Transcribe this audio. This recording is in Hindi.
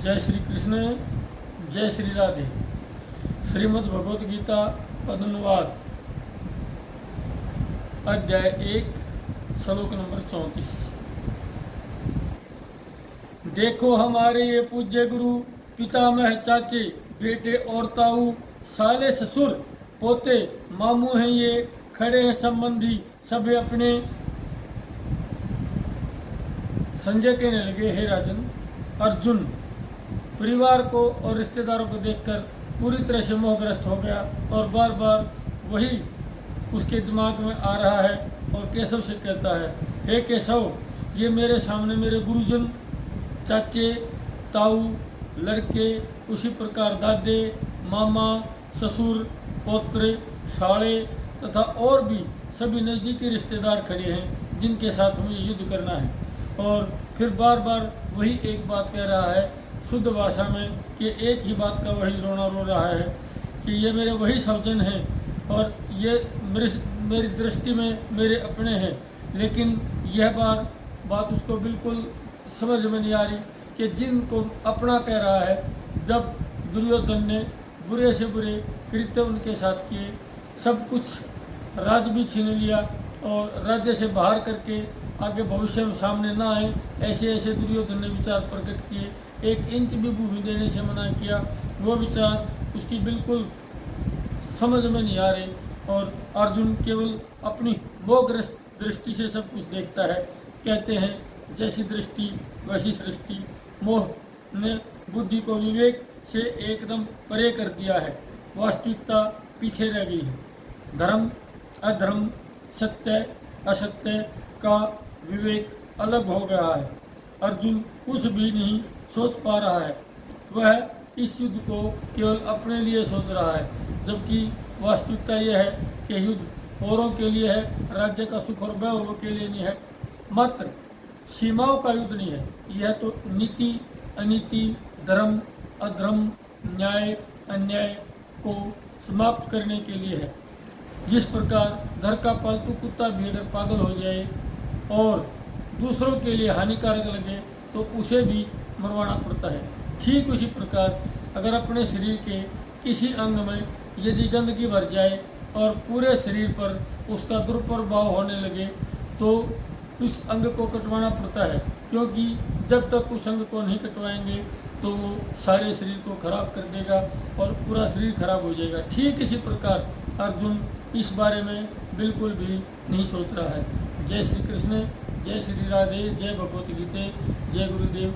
जय श्री कृष्ण, जय श्री राधे। श्रीमद् भगवत गीता पद्मनुवाद अध्याय 1 श्लोक नंबर 34। देखो हमारे ये पूज्य गुरु, पितामह, चाचे, बेटे और ताऊ, साले, ससुर, पोते, मामू हैं, ये खड़े हैं संबंधी सभी अपने। संजय कहने लगे, हे राजन, अर्जुन परिवार को और रिश्तेदारों को देखकर पूरी तरह से मोहग्रस्त हो गया और बार बार वही उसके दिमाग में आ रहा है और केशव से कहता है, हे केशव, ये मेरे सामने मेरे गुरुजन, चाचे, ताऊ, लड़के, उसी प्रकार दादे, मामा, ससुर, पौत्र, साले तथा और भी सभी नज़दीकी रिश्तेदार खड़े हैं जिनके साथ मुझे युद्ध करना है। और फिर बार बार वही एक बात कह रहा है शुद्ध भाषा में कि एक ही बात का वही रोना रो रहा है कि ये मेरे वही स्वजन हैं और ये मेरी दृष्टि में मेरे अपने हैं। लेकिन यह बात उसको बिल्कुल समझ में नहीं आ रही कि जिनको अपना कह रहा है, जब दुर्योधन ने बुरे से बुरे कृत्य उनके साथ किए, सब कुछ राज भी छीन लिया और राज्य से बाहर करके आगे भविष्य में सामने ना आए, ऐसे ऐसे दुर्योधन ने विचार प्रकट किए। 1 इंच भी भूमि देने से मना किया। वो विचार उसकी बिल्कुल समझ में नहीं आ रहे और अर्जुन केवल अपनी मोहग्रस्त दृष्टि से सब कुछ देखता है। कहते हैं, जैसी दृष्टि वैसी सृष्टि। मोह ने बुद्धि को विवेक से एकदम परे कर दिया है। वास्तविकता पीछे रह गई है। धर्म अधर्म, सत्य असत्य का विवेक अलग हो गया है। अर्जुन कुछ भी नहीं सोच पा रहा है। वह इस युद्ध को केवल अपने लिए सोच रहा है, जबकि वास्तविकता यह है कि युद्ध औरों के लिए है, राज्य का सुख और वैभव के लिए नहीं है। मात्र सीमाओं का युद्ध नहीं है, यह तो नीति अनीति, धर्म अधर्म, न्याय अन्याय को समाप्त करने के लिए है। जिस प्रकार घर का पालतू कुत्ता भी अगर पागल हो जाए और दूसरों के लिए हानिकारक लगे तो उसे भी मरवाना पड़ता है, ठीक उसी प्रकार अगर अपने शरीर के किसी अंग में यदि गंदगी भर जाए और पूरे शरीर पर उसका दुष्प्रभाव होने लगे तो उस अंग को कटवाना पड़ता है, क्योंकि जब तक उस अंग को नहीं कटवाएंगे तो वो सारे शरीर को खराब कर देगा और पूरा शरीर खराब हो जाएगा। ठीक इसी प्रकार अर्जुन इस बारे में बिल्कुल भी नहीं सोच रहा है। जय श्री कृष्ण, जय श्री राधे, जय भगवत गीता, जय गुरुदेव।